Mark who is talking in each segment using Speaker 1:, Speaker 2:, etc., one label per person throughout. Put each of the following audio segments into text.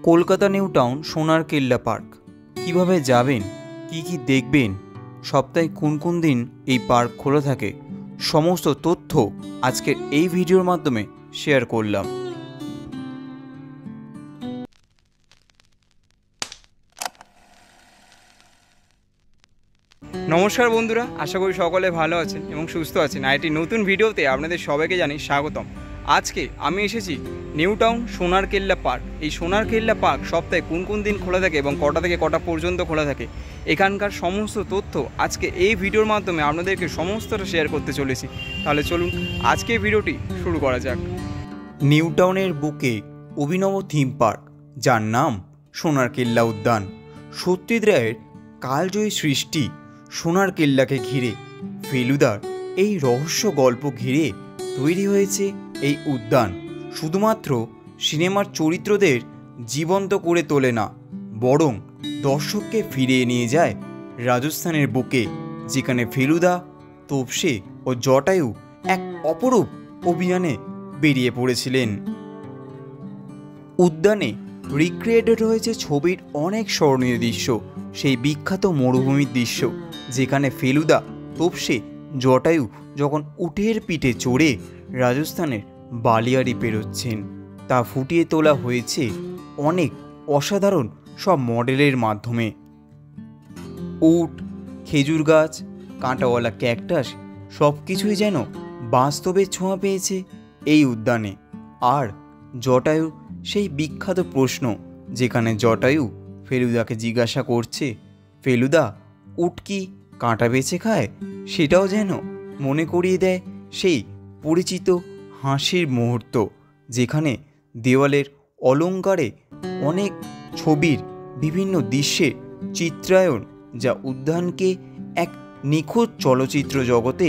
Speaker 1: Kolkata new town সোনার কেল্লা park কিভাবে যাবেন, কি কি দেখবেন, সপ্তাহে কোন কোন দিন এই পার্ক খোলা থাকে, সমস্ত তথ্য আজকের এই ভিডিওর মাধ্যমে শেয়ার করলাম। নমস্কার বন্ধুরা, আশা করি সকলে ভালো আছেন এবং সুস্থ আছেন। আর একটি নতুন ভিডিওতে আপনাদের সবাইকে জানাই স্বাগতম। আজকে আমি এসেছি নিউ টাউন সোনার কেল্লা পার্ক। এই সোনার কেল্লা পার্ক সপ্তাহে কোন কোন দিন খোলা থাকে এবং কটা থেকে কটা পর্যন্ত খোলা থাকে, এখানকার সমস্ত তথ্য আজকে এই ভিডিওর মাধ্যমে আপনাদেরকে সমস্তটা শেয়ার করতে চলেছি। তাহলে চলুন আজকে ভিডিওটি শুরু করা যাক। নিউ টাউনের বুকে অভিনব থিম পার্ক, যার নাম সোনার কেল্লা উদ্যান। সত্যজিৎ রায়ের কালজয়ী সৃষ্টি সোনার কেল্লাকে ঘিরে ফেলুদার এই রহস্য গল্প ঘিরে তৈরি হয়েছে এই উদ্যান। শুধুমাত্র সিনেমার চরিত্রদের জীবন্ত করে তোলে না, বরং দর্শককে ফিরিয়ে নিয়ে যায় রাজস্থানের বুকে, যেখানে ফেলুদা, তোপসে ও জটায়ু এক অপরূপ অভিযানে বেরিয়ে পড়েছিলেন। উদ্যানে রিক্রিয়েটেড হয়েছে ছবির অনেক স্মরণীয় দৃশ্য, সেই বিখ্যাত মরুভূমির দৃশ্য, যেখানে ফেলুদা, তোপসে, জটায়ু যখন উটের পিঠে চড়ে রাজস্থানের বালিয়াড়ি পেরোচ্ছেন, তা ফুটিয়ে তোলা হয়েছে অনেক অসাধারণ সব মডেলের মাধ্যমে। উট, খেজুর গাছ, কাঁটাওয়ালা ক্যাকটাস সব কিছুই যেন বাস্তবের ছোঁয়া পেয়েছে এই উদ্যানে। আর জটায়ুর সেই বিখ্যাত প্রশ্ন, যেখানে জটায়ু ফেলুদাকে জিজ্ঞাসা করছে, ফেলুদা, উট কি কাঁটা বেছে খায়, সেটাও যেন মনে করিয়ে দেয় সেই পরিচিত হাসির মুহূর্ত, যেখানে দেওয়ালের অলঙ্কারে অনেক ছবির বিভিন্ন দৃশ্যের চিত্রায়ন, যা উদ্যানকে এক নিখুঁত চলচ্চিত্র জগতে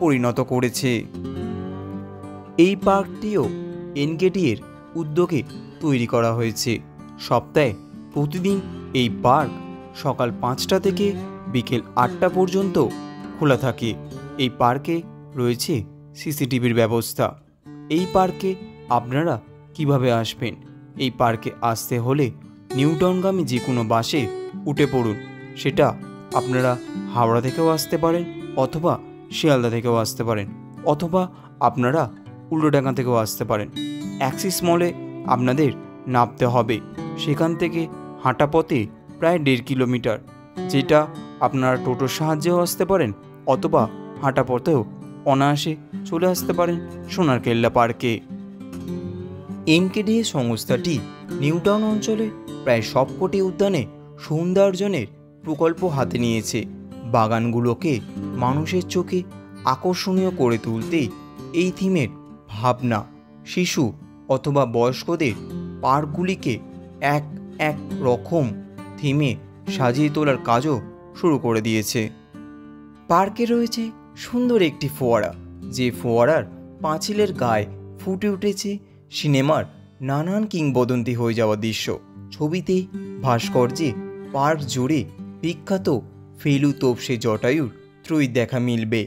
Speaker 1: পরিণত করেছে। এই পার্কটিও এনকেডিএর উদ্যোগে তৈরি করা হয়েছে। সপ্তাহে প্রতিদিন এই পার্ক সকাল 5টা থেকে বিকেল 8টা পর্যন্ত খোলা থাকে। এই পার্কে রয়েছে সিসিটিভির ব্যবস্থা। এই পার্কে আপনারা কিভাবে আসবেন? এই পার্কে আসতে হলে নিউ টাউনগামী যে কোনো বাসে উঠে পড়ুন। সেটা আপনারা হাওড়া থেকেও আসতে পারেন, অথবা শিয়ালদা থেকেও আসতে পারেন, অথবা আপনারা উল্টোডাঙ্গা থেকেও আসতে পারেন। অ্যাক্সিস মলে আপনাদের নামতে হবে, সেখান থেকে হাঁটা পথে প্রায় 1.5 কিলোমিটার, যেটা আপনারা টোটোর সাহায্যেও আসতে পারেন, অথবা হাঁটা পথেও অনায়াসে চলে আসতে পারেন সোনার কেল্লা পার্কে। এনকেডিএ সংস্থাটি নিউ টাউন অঞ্চলে প্রায় সবকটি উদ্যানে সৌন্দর্যনের প্রকল্প হাতে নিয়েছে। বাগানগুলোকে মানুষের চোখে আকর্ষণীয় করে তুলতে এই থিমের ভাবনা, শিশু অথবা বয়স্কদের পার্কগুলিকে এক এক রকম থিমে সাজিয়ে তোলার কাজও শুরু করে দিয়েছে। পার্কে রয়েছে সুন্দর একটি ফোয়ারা, যে ফোয়ারার পাঁচিলের গায়ে ফুটে উঠেছে সিনেমার নানান কিংবদন্তি হয়ে যাওয়া দৃশ্য। ছবিতে, ভাস্কর্যে, পার্ক জুড়ে বিখ্যাত ফেলু, তোপসে, জটায়ুর ত্রয়ী দেখা মিলবে।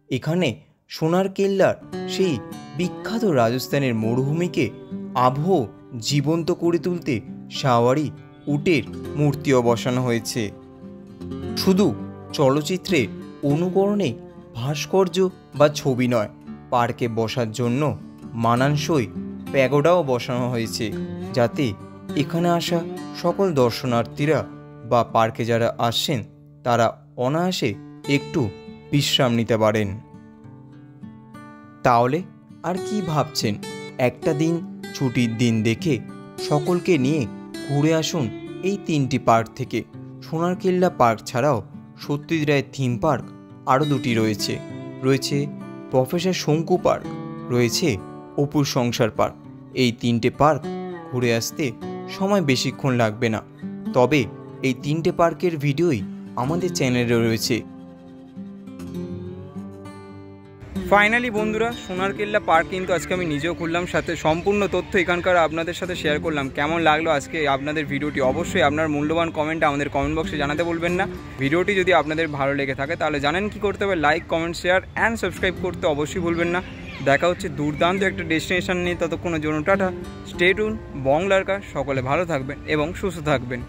Speaker 1: এখানে সোনার কেল্লার সেই বিখ্যাত রাজস্থানের মরুভূমিকে আবহ জীবন্ত করে তুলতে সাওয়ারি উটের মূর্তিও বসানো হয়েছে। শুধু চলচ্চিত্রের অনুকরণে ভাস্কর্য বা ছবি নয়, পার্কে বসার জন্য মানানসই প্যাগোডাও বসানো হয়েছে, যাতে এখানে আসা সকল দর্শনার্থীরা বা পার্কে যারা আসছেন তারা অনায়াসে একটু বিশ্রাম নিতে পারেন। তাহলে আর কি ভাবছেন? একটা দিন ছুটির দিন দেখে সকলকে নিয়ে ঘুরে আসুন এই 3টি পার্ক থেকে। সোনার কেল্লা পার্ক ছাড়াও সত্যজিৎ রায়ের থিম পার্ক আরও 2টি রয়েছে। রয়েছে প্রফেসর শঙ্কু পার্ক, রয়েছে অপুর সংসার পার্ক। এই 3টে পার্ক ঘুরে আসতে সময় বেশিক্ষণ লাগবে না, তবে এই 3টে পার্কের ভিডিওই আমাদের চ্যানেলে রয়েছে। ফাইনালি বন্ধুরা, সোনার কেল্লা পার্ক কিন্তু আজকে আমি নিজেও খুললাম, সাথে সম্পূর্ণ তথ্য এখানকার আপনাদের সাথে শেয়ার করলাম। কেমন লাগলো আজকে আপনাদের ভিডিওটি? অবশ্যই আপনার মূল্যবান কমেন্ট আমাদের কমেন্ট বক্সে জানাতে বলবেন না। ভিডিওটি যদি আপনাদের ভালো লেগে থাকে তাহলে জানেন কি করতে হবে, like, comment, share and subscribe করতে অবশ্যই ভুলবেন না। দেখা হচ্ছে দুর্দান্ত একটা ডেস্টিনেশন নিয়ে। ততক্ষণের জন্য টাটা, স্টে টিউন, বং লার্কার। সকলে ভালো থাকবেন এবং সুস্থ থাকবেন।